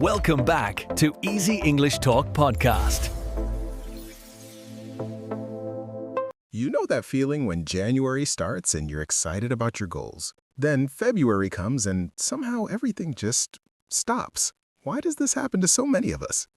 Welcome back to Easy English Talk Podcast. You know that feeling when January starts and you're excited about your goals. Then February comes and somehow everything just stops. Why does this happen to so many of us?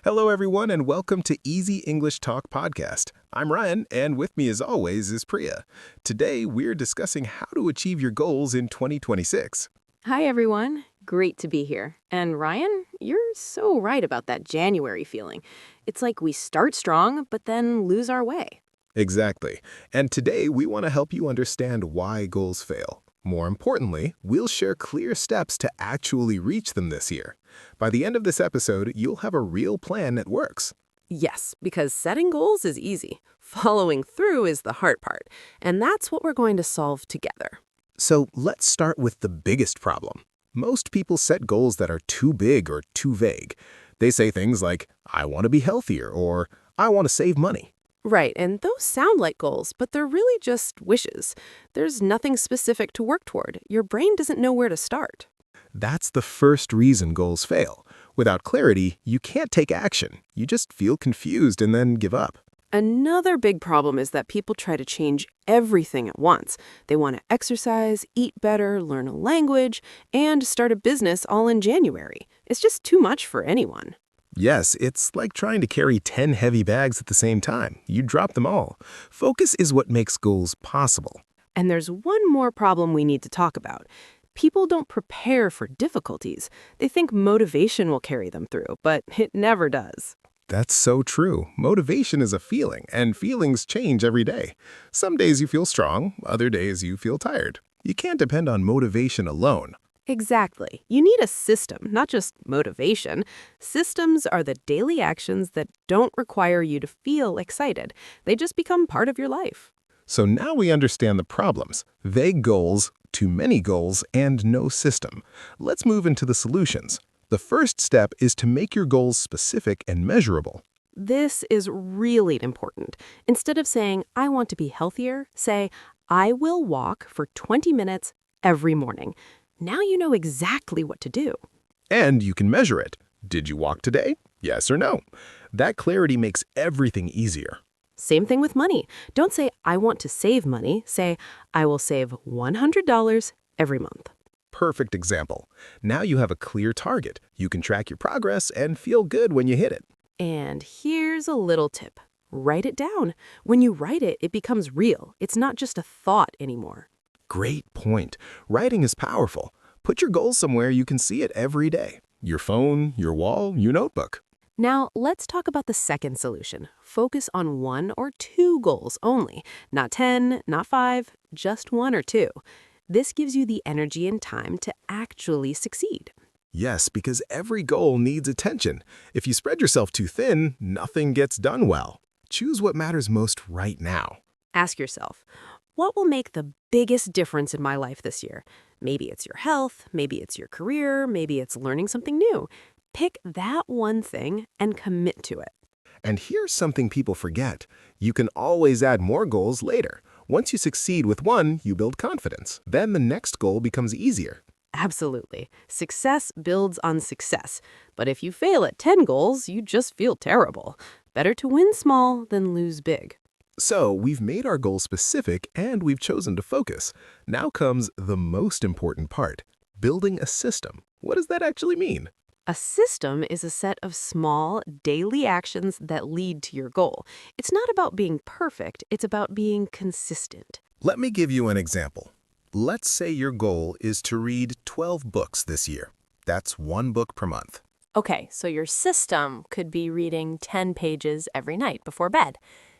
Hello, everyone, and welcome to Easy English Talk Podcast. I'm Ryan, and with me as always is Priya. Today, we're discussing how to achieve your goals in 2026. Hi, everyone. Great to be here. And Ryan, you're so right about that January feeling. It's like we start strong, but then lose our way. Exactly. And today, we want to help you understand why goals fail. More importantly, we'll share clear steps to actually reach them this year. By the end of this episode, you'll have a real plan that works. Yes, because setting goals is easy. Following through is the hard part. And that's what we're going to solve together. So let's start with the biggest problem. Most people set goals that are too big or too vague. They say things like, I want to be healthier, or I want to save money. Right, and those sound like goals, but they're really just wishes. There's nothing specific to work toward. Your brain doesn't know where to start. That's the first reason goals fail. Without clarity, you can't take action. You just feel confused and then give up. Another big problem is that people try to change everything at once. They want to exercise, eat better, learn a language, and start a business all in January. It's just too much for anyone. Yes, it's like trying to carry 10 heavy bags at the same time. You drop them all. Focus is what makes goals possible. And there's one more problem we need to talk about. People don't prepare for difficulties. They think motivation will carry them through, but it never does. That's so true. Motivation is a feeling, and feelings change every day. Some days you feel strong, other days you feel tired. You can't depend on motivation alone. Exactly. You need a system, not just motivation. Systems are the daily actions that don't require you to feel excited. They just become part of your life. So now we understand the problems: vague goals, too many goals, and no system. Let's move into the solutions. The first step is to make your goals specific and measurable. This is really important. Instead of saying, I want to be healthier, say, I will walk for 20 minutes every morning. Now you know exactly what to do. And you can measure it. Did you walk today? Yes or no? That clarity makes everything easier. Same thing with money. Don't say, I want to save money. Say, I will save $100 every month. Perfect example. Now you have a clear target. You can track your progress and feel good when you hit it. And here's a little tip. Write it down. When you write it, it becomes real. It's not just a thought anymore. Great point. Writing is powerful. Put your goals somewhere you can see it every day. Your phone, your wall, your notebook. Now, let's talk about the second solution. Focus on 1 or 2 goals only. Not 10, not 5, just 1 or 2. This gives you the energy and time to actually succeed. Yes, because every goal needs attention. If you spread yourself too thin, nothing gets done well. Choose what matters most right now. Ask yourself, what will make the biggest difference in my life this year? Maybe it's your health, maybe it's your career, maybe it's learning something new. Pick that one thing and commit to it. And here's something people forget. You can always add more goals later. Once you succeed with one, you build confidence. Then the next goal becomes easier. Absolutely. Success builds on success. But if you fail at 10 goals, you just feel terrible. Better to win small than lose big. So we've made our goals specific and we've chosen to focus. Now comes the most important part: building a system. What does that actually mean? A system is a set of small, daily actions that lead to your goal. It's not about being perfect, it's about being consistent. Let me give you an example. Let's say your goal is to read 12 books this year. That's 1 book per month. Okay, so your system could be reading 10 pages every night before bed.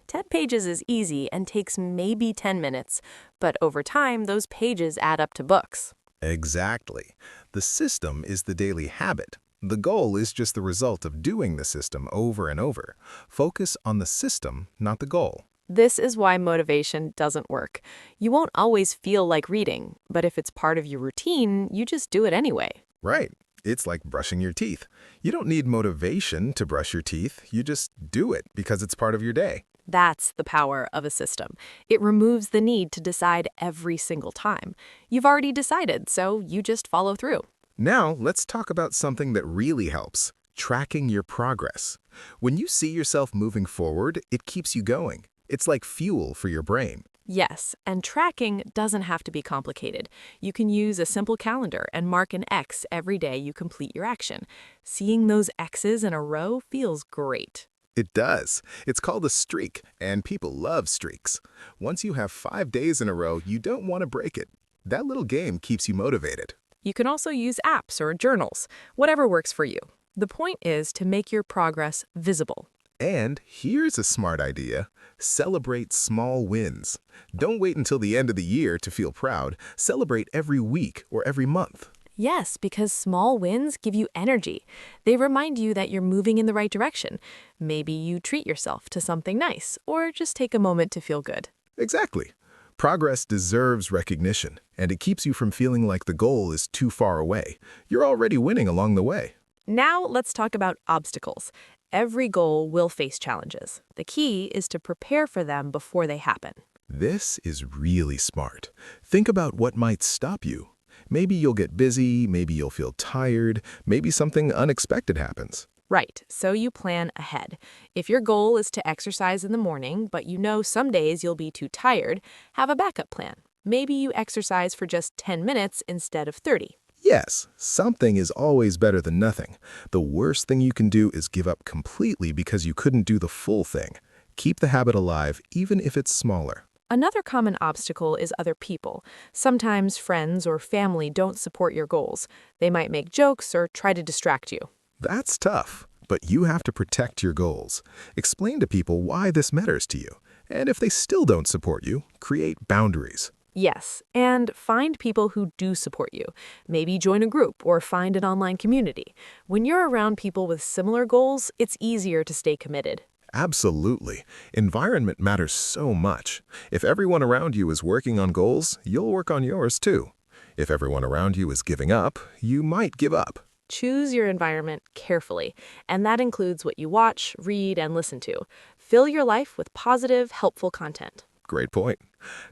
10 pages is easy and takes maybe 10 minutes, but over time, those pages add up to books. Exactly. The system is the daily habit. The goal is just the result of doing the system over and over. Focus on the system, not the goal. This is why motivation doesn't work. You won't always feel like reading, but if it's part of your routine, you just do it anyway. Right. It's like brushing your teeth. You don't need motivation to brush your teeth. You just do it because it's part of your day. That's the power of a system. It removes the need to decide every single time. You've already decided, so you just follow through. Now, let's talk about something that really helps, tracking your progress. When you see yourself moving forward, it keeps you going. It's like fuel for your brain. Yes, and tracking doesn't have to be complicated. You can use a simple calendar and mark an X every day you complete your action. Seeing those X's in a row feels great. It does. It's called a streak, and people love streaks. Once you have 5 days in a row, you don't want to break it. That little game keeps you motivated. You can also use apps or journals, whatever works for you. The point is to make your progress visible. And here's a smart idea. Celebrate small wins. Don't wait until the end of the year to feel proud. Celebrate every week or every month. Yes, because small wins give you energy. They remind you that you're moving in the right direction. Maybe you treat yourself to something nice, or just take a moment to feel good. Exactly. Progress deserves recognition, and it keeps you from feeling like the goal is too far away. You're already winning along the way. Now let's talk about obstacles. Every goal will face challenges. The key is to prepare for them before they happen. This is really smart. Think about what might stop you. Maybe you'll get busy, maybe you'll feel tired, maybe something unexpected happens. Right, so you plan ahead. If your goal is to exercise in the morning, but you know some days you'll be too tired, have a backup plan. Maybe you exercise for just 10 minutes instead of 30. Yes, something is always better than nothing. The worst thing you can do is give up completely because you couldn't do the full thing. Keep the habit alive, even if it's smaller. Another common obstacle is other people. Sometimes friends or family don't support your goals. They might make jokes or try to distract you. That's tough, but you have to protect your goals. Explain to people why this matters to you. And if they still don't support you, create boundaries. Yes, and find people who do support you. Maybe join a group or find an online community. When you're around people with similar goals, it's easier to stay committed. Absolutely. Environment matters so much. If everyone around you is working on goals, you'll work on yours too. If everyone around you is giving up, you might give up. Choose your environment carefully, and that includes what you watch, read, and listen to. Fill your life with positive, helpful content. Great point.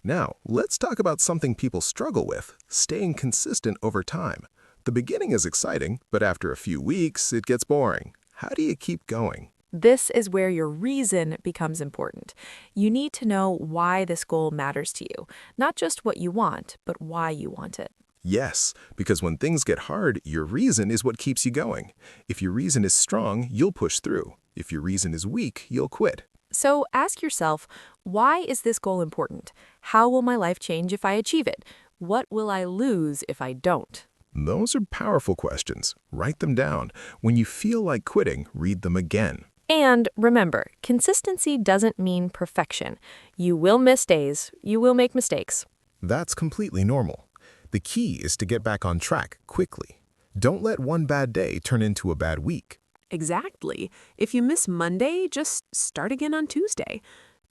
Now, let's talk about something people struggle with, staying consistent over time. The beginning is exciting, but after a few weeks, it gets boring. How do you keep going? This is where your reason becomes important. You need to know why this goal matters to you, not just what you want, but why you want it. Yes, because when things get hard, your reason is what keeps you going. If your reason is strong, you'll push through. If your reason is weak, you'll quit. So ask yourself, why is this goal important? How will my life change if I achieve it? What will I lose if I don't? Those are powerful questions. Write them down. When you feel like quitting, read them again. And remember, consistency doesn't mean perfection. You will miss days. You will make mistakes. That's completely normal. The key is to get back on track quickly. Don't let one bad day turn into a bad week. Exactly. If you miss Monday, just start again on Tuesday.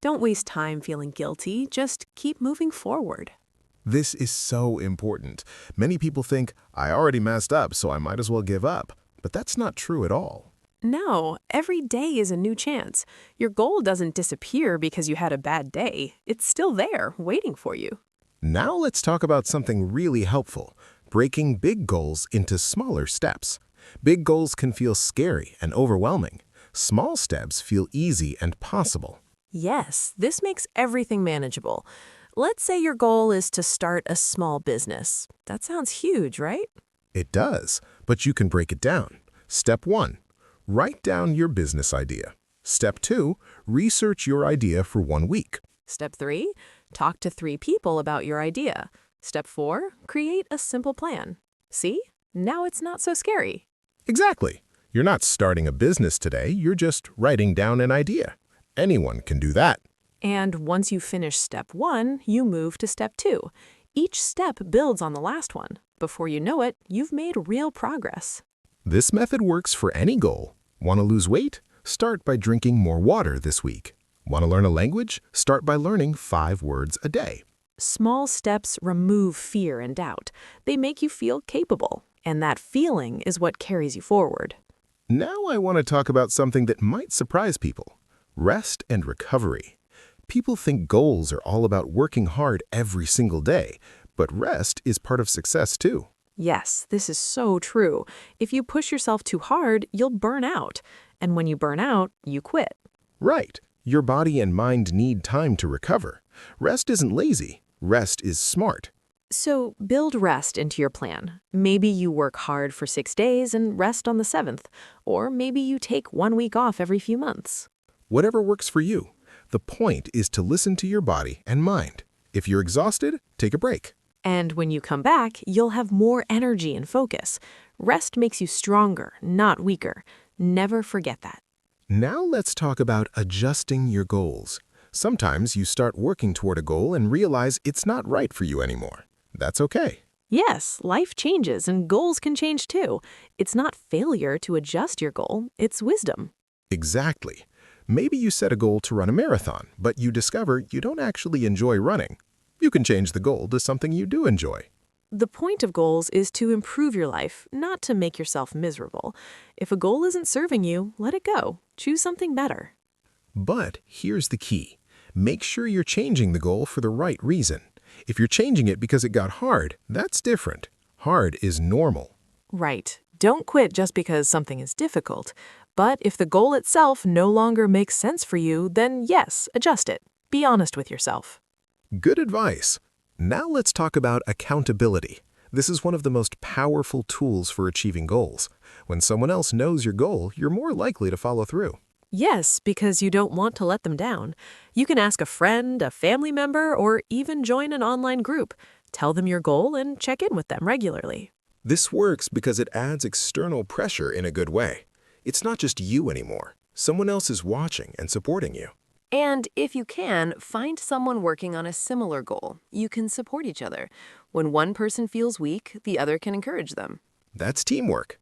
Don't waste time feeling guilty. Just keep moving forward. This is so important. Many people think, I already messed up, so I might as well give up. But that's not true at all. No, every day is a new chance. Your goal doesn't disappear because you had a bad day. It's still there, waiting for you. Now let's talk about something really helpful, breaking big goals into smaller steps. Big goals can feel scary and overwhelming. Small steps feel easy and possible. Yes, this makes everything manageable. Let's say your goal is to start a small business. That sounds huge, right? It does, but you can break it down. Step 1. Write down your business idea. Step 2. Research your idea for 1 week. Step 3, talk to 3 people about your idea. Step 4, create a simple plan. See? Now it's not so scary. Exactly. You're not starting a business today, you're just writing down an idea. Anyone can do that. And once you finish step 1, you move to step 2. Each step builds on the last one. Before you know it, you've made real progress. This method works for any goal. Want to lose weight? Start by drinking more water this week. Want to learn a language? Start by learning 5 words a day. Small steps remove fear and doubt. They make you feel capable, and that feeling is what carries you forward. Now I want to talk about something that might surprise people. Rest and recovery. People think goals are all about working hard every single day, but rest is part of success too. Yes, this is so true. If you push yourself too hard, you'll burn out. And when you burn out, you quit. Right. Your body and mind need time to recover. Rest isn't lazy. Rest is smart. So build rest into your plan. Maybe you work hard for 6 days and rest on the 7th. Or maybe you take 1 week off every few months. Whatever works for you. The point is to listen to your body and mind. If you're exhausted, take a break. And when you come back, you'll have more energy and focus. Rest makes you stronger, not weaker. Never forget that. Now let's talk about adjusting your goals. Sometimes you start working toward a goal and realize it's not right for you anymore. That's okay. Yes, life changes and goals can change too. It's not failure to adjust your goal, it's wisdom. Exactly. Maybe you set a goal to run a marathon, but you discover you don't actually enjoy running. You can change the goal to something you do enjoy. The point of goals is to improve your life, not to make yourself miserable. If a goal isn't serving you, let it go. Choose something better. But here's the key. Make sure you're changing the goal for the right reason. If you're changing it because it got hard, that's different. Hard is normal. Right. Don't quit just because something is difficult. But if the goal itself no longer makes sense for you, then yes, adjust it. Be honest with yourself. Good advice. Now let's talk about accountability. This is one of the most powerful tools for achieving goals. When someone else knows your goal, you're more likely to follow through. Yes, because you don't want to let them down. You can ask a friend, a family member, or even join an online group. Tell them your goal and check in with them regularly. This works because it adds external pressure in a good way. It's not just you anymore. Someone else is watching and supporting you. And if you can, find someone working on a similar goal. You can support each other. When one person feels weak, the other can encourage them. That's teamwork.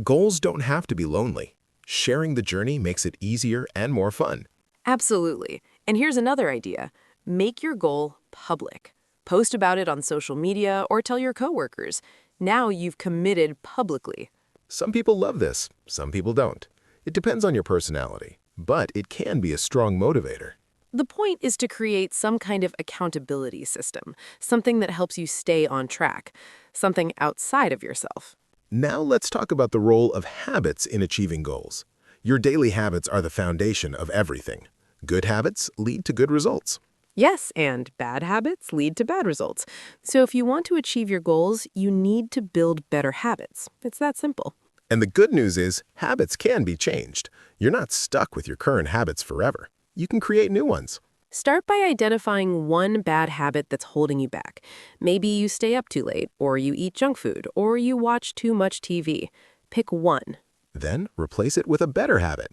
Goals don't have to be lonely. Sharing the journey makes it easier and more fun. Absolutely. And here's another idea. Make your goal public. Post about it on social media or tell your coworkers. Now you've committed publicly. Some people love this, some people don't. It depends on your personality, but it can be a strong motivator. The point is to create some kind of accountability system, something that helps you stay on track, something outside of yourself. Now let's talk about the role of habits in achieving goals. Your daily habits are the foundation of everything. Good habits lead to good results. Yes, and bad habits lead to bad results. So if you want to achieve your goals, you need to build better habits. It's that simple. And the good news is, habits can be changed. You're not stuck with your current habits forever. You can create new ones. Start by identifying one bad habit that's holding you back. Maybe you stay up too late, or you eat junk food, or you watch too much TV. Pick one. Then replace it with a better habit.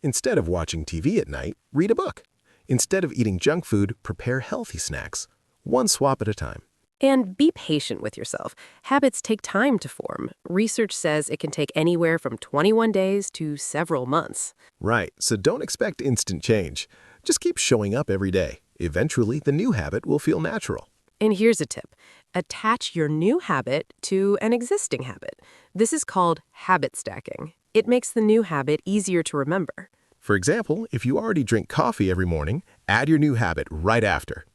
Instead of watching TV at night, read a book. Instead of eating junk food, prepare healthy snacks. One swap at a time. And be patient with yourself. Habits take time to form. Research says it can take anywhere from 21 days to several months. Right, so don't expect instant change. Just keep showing up every day. Eventually, the new habit will feel natural. And here's a tip. Attach your new habit to an existing habit. This is called habit stacking. It makes the new habit easier to remember. For example, if you already drink coffee every morning, add your new habit right after.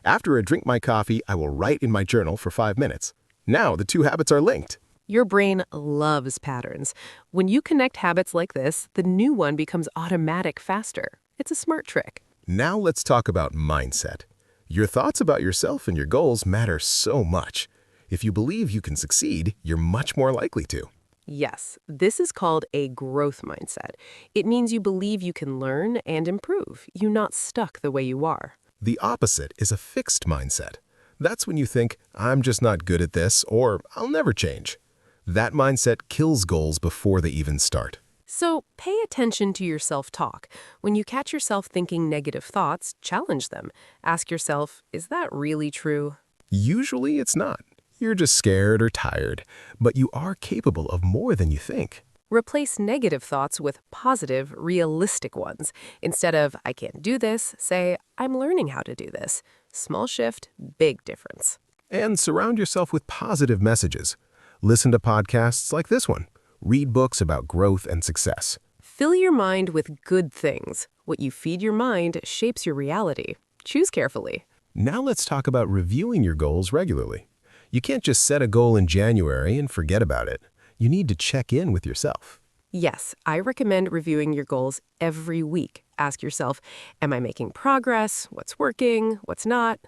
After I drink my coffee, I will write in my journal for 5 minutes. Now the two habits are linked. Your brain loves patterns. When you connect habits like this, the new one becomes automatic faster. It's a smart trick. Now let's talk about mindset. Your thoughts about yourself and your goals matter so much. If you believe you can succeed, you're much more likely to. Yes, this is called a growth mindset. It means you believe you can learn and improve. You're not stuck the way you are. The opposite is a fixed mindset. That's when you think, I'm just not good at this, or I'll never change. That mindset kills goals before they even start. So pay attention to your self-talk. When you catch yourself thinking negative thoughts, challenge them. Ask yourself, is that really true? Usually it's not. You're just scared or tired, but you are capable of more than you think. Replace negative thoughts with positive, realistic ones. Instead of, I can't do this, say, I'm learning how to do this. Small shift, big difference. And surround yourself with positive messages. Listen to podcasts like this one. Read books about growth and success. Fill your mind with good things. What you feed your mind shapes your reality. Choose carefully. Now let's talk about reviewing your goals regularly. You can't just set a goal in January and forget about it. You need to check in with yourself. Yes, I recommend reviewing your goals every week. Ask yourself, am I making progress? What's working? What's not?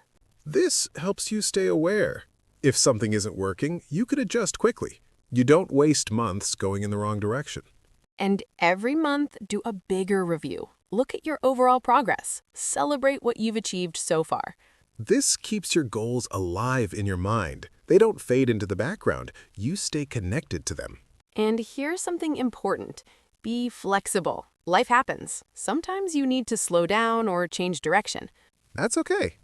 This helps you stay aware. If something isn't working, you can adjust quickly. You don't waste months going in the wrong direction. And every month, do a bigger review. Look at your overall progress. Celebrate what you've achieved so far. This keeps your goals alive in your mind. They don't fade into the background. You stay connected to them. And here's something important. Be flexible. Life happens. Sometimes you need to slow down or change direction. That's okay.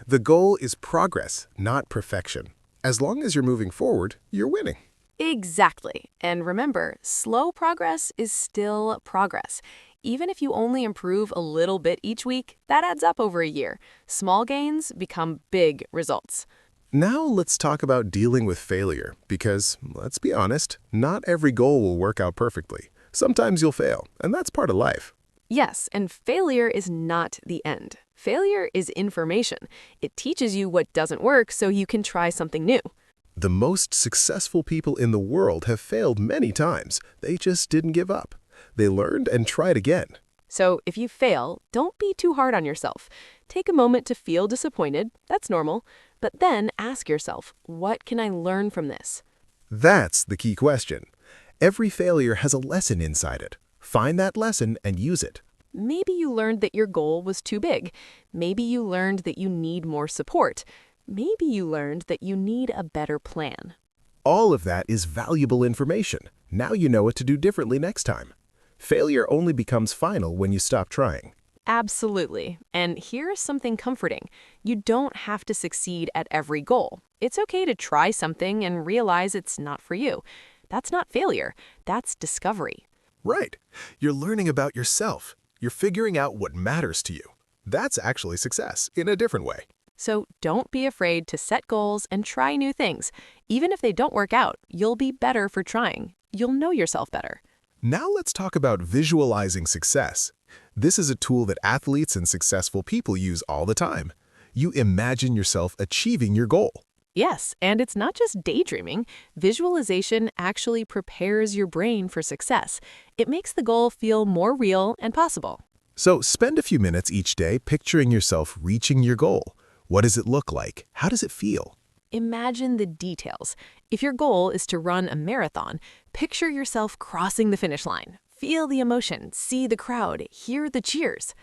The goal is progress, not perfection. As long as you're moving forward, you're winning. Exactly. And remember, slow progress is still progress. Even if you only improve a little bit each week, that adds up over a year. Small gains become big results. Now let's talk about dealing with failure, because, let's be honest, not every goal will work out perfectly. Sometimes you'll fail, and that's part of life. Yes, and failure is not the end. Failure is information. It teaches you what doesn't work so you can try something new. The most successful people in the world have failed many times. They just didn't give up. They learned and tried again. So if you fail, don't be too hard on yourself. Take a moment to feel disappointed. That's normal. But then ask yourself, what can I learn from this? That's the key question. Every failure has a lesson inside it. Find that lesson and use it. Maybe you learned that your goal was too big. Maybe you learned that you need more support. Maybe you learned that you need a better plan. All of that is valuable information. Now you know what to do differently next time. Failure only becomes final when you stop trying. Absolutely. And here's something comforting. You don't have to succeed at every goal. It's okay to try something and realize it's not for you. That's not failure. That's discovery. Right. You're learning about yourself. You're figuring out what matters to you. That's actually success in a different way. So don't be afraid to set goals and try new things. Even if they don't work out, you'll be better for trying. You'll know yourself better. Now let's talk about visualizing success. This is a tool that athletes and successful people use all the time. You imagine yourself achieving your goal. Yes, and it's not just daydreaming. Visualization actually prepares your brain for success. It makes the goal feel more real and possible. So spend a few minutes each day picturing yourself reaching your goal. What does it look like? How does it feel? Imagine the details. If your goal is to run a marathon, picture yourself crossing the finish line. Feel the emotion, see the crowd, hear the cheers.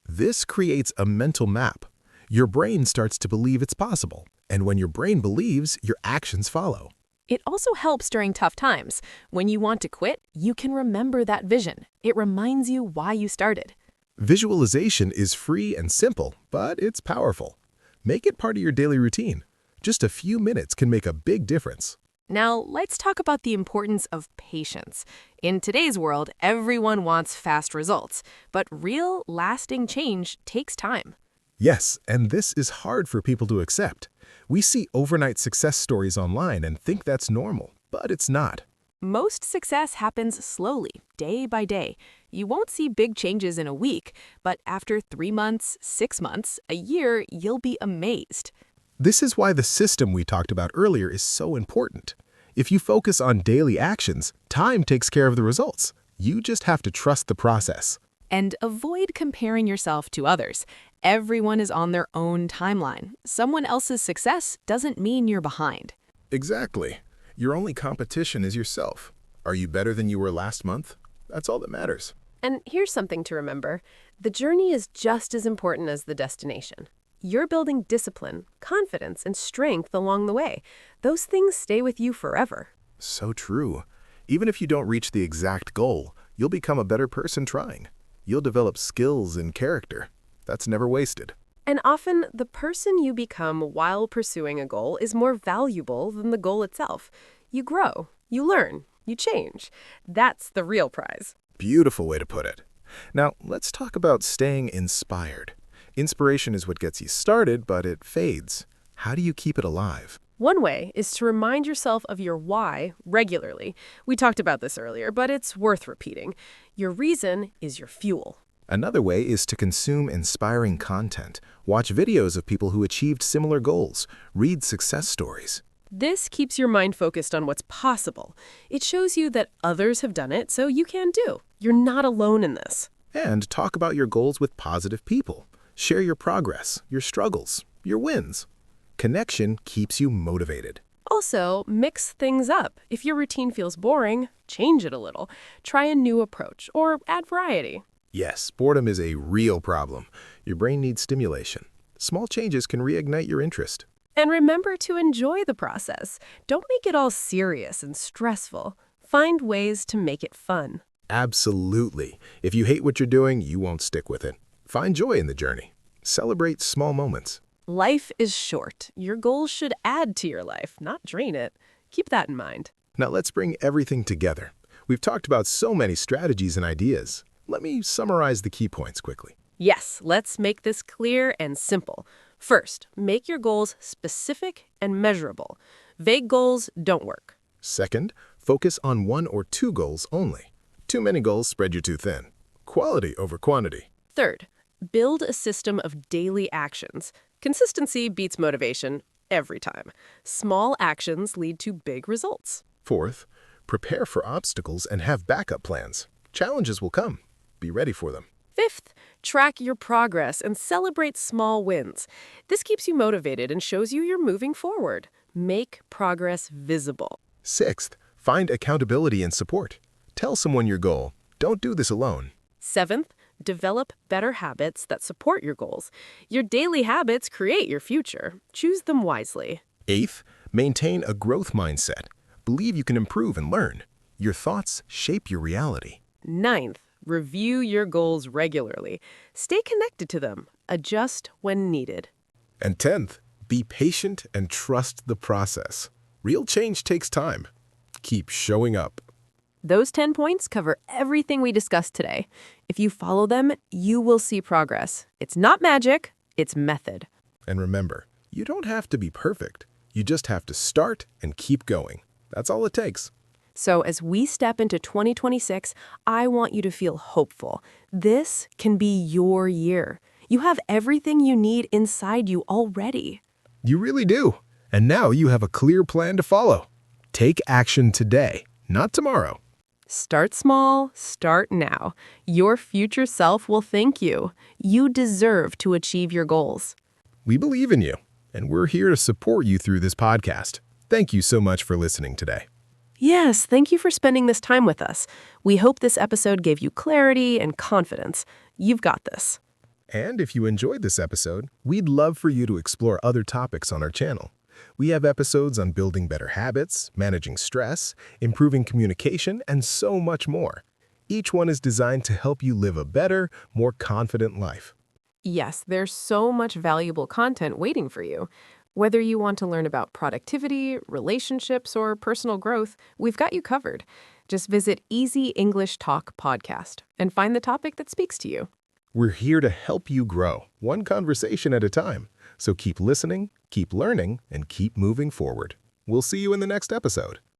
This creates a mental map. Your brain starts to believe it's possible. And when your brain believes, your actions follow. It also helps during tough times. When you want to quit, you can remember that vision. It reminds you why you started. Visualization is free and simple, but it's powerful. Make it part of your daily routine. Just a few minutes can make a big difference. Now, let's talk about the importance of patience. In today's world, everyone wants fast results, but real, lasting change takes time. Yes, and this is hard for people to accept. We see overnight success stories online and think that's normal, but it's not. Most success happens slowly, day by day. You won't see big changes in a week, but after 3 months, 6 months, a year, you'll be amazed. This is why the system we talked about earlier is so important. If you focus on daily actions, time takes care of the results. You just have to trust the process. And avoid comparing yourself to others. Everyone is on their own timeline. Someone else's success doesn't mean you're behind. Exactly. Your only competition is yourself. Are you better than you were last month? That's all that matters. And here's something to remember. The journey is just as important as the destination. You're building discipline, confidence, and strength along the way. Those things stay with you forever. So true. Even if you don't reach the exact goal, you'll become a better person trying. You'll develop skills and character. That's never wasted. And often, the person you become while pursuing a goal is more valuable than the goal itself. You grow, you learn, you change. That's the real prize. Beautiful way to put it. Now, let's talk about staying inspired. Inspiration is what gets you started, but it fades. How do you keep it alive? One way is to remind yourself of your why regularly. We talked about this earlier, but it's worth repeating. Your reason is your fuel. Another way is to consume inspiring content. Watch videos of people who achieved similar goals. Read success stories. This keeps your mind focused on what's possible. It shows you that others have done it, so you can too. You're not alone in this. And talk about your goals with positive people. Share your progress, your struggles, your wins. Connection keeps you motivated. Also, mix things up. If your routine feels boring, change it a little. Try a new approach or add variety. Yes, boredom is a real problem. Your brain needs stimulation. Small changes can reignite your interest. And remember to enjoy the process. Don't make it all serious and stressful. Find ways to make it fun. Absolutely. If you hate what you're doing, you won't stick with it. Find joy in the journey. Celebrate small moments. Life is short. Your goals should add to your life, not drain it. Keep that in mind. Now let's bring everything together. We've talked about so many strategies and ideas. Let me summarize the key points quickly. Yes, let's make this clear and simple. First, make your goals specific and measurable. Vague goals don't work. Second, focus on one or two goals only. Too many goals spread you too thin. Quality over quantity. Third, build a system of daily actions. Consistency beats motivation every time. Small actions lead to big results. Fourth, prepare for obstacles and have backup plans. Challenges will come. Be ready for them. Fifth, track your progress and celebrate small wins. This keeps you motivated and shows you you're moving forward. Make progress visible. Sixth, find accountability and support. Tell someone your goal. Don't do this alone. Seventh, develop better habits that support your goals. Your daily habits create your future. Choose them wisely. Eighth, maintain a growth mindset. Believe you can improve and learn. Your thoughts shape your reality. Ninth, review your goals regularly. Stay connected to them. Adjust when needed. And 10th, be patient and trust the process. Real change takes time. Keep showing up. Those 10 points cover everything we discussed today. If you follow them, you will see progress. It's not magic, it's method. And remember, you don't have to be perfect. You just have to start and keep going. That's all it takes. So as we step into 2026, I want you to feel hopeful. This can be your year. You have everything you need inside you already. You really do. And now you have a clear plan to follow. Take action today, not tomorrow. Start small, start now. Your future self will thank you. You deserve to achieve your goals. We believe in you, and we're here to support you through this podcast. Thank you so much for listening today. Yes, thank you for spending this time with us. We hope this episode gave you clarity and confidence. You've got this. And if you enjoyed this episode, we'd love for you to explore other topics on our channel. We have episodes on building better habits, managing stress, improving communication, and so much more. Each one is designed to help you live a better, more confident life. Yes, there's so much valuable content waiting for you. Whether you want to learn about productivity, relationships, or personal growth, we've got you covered. Just visit Easy English Talk Podcast and find the topic that speaks to you. We're here to help you grow, one conversation at a time. So keep listening, keep learning, and keep moving forward. We'll see you in the next episode.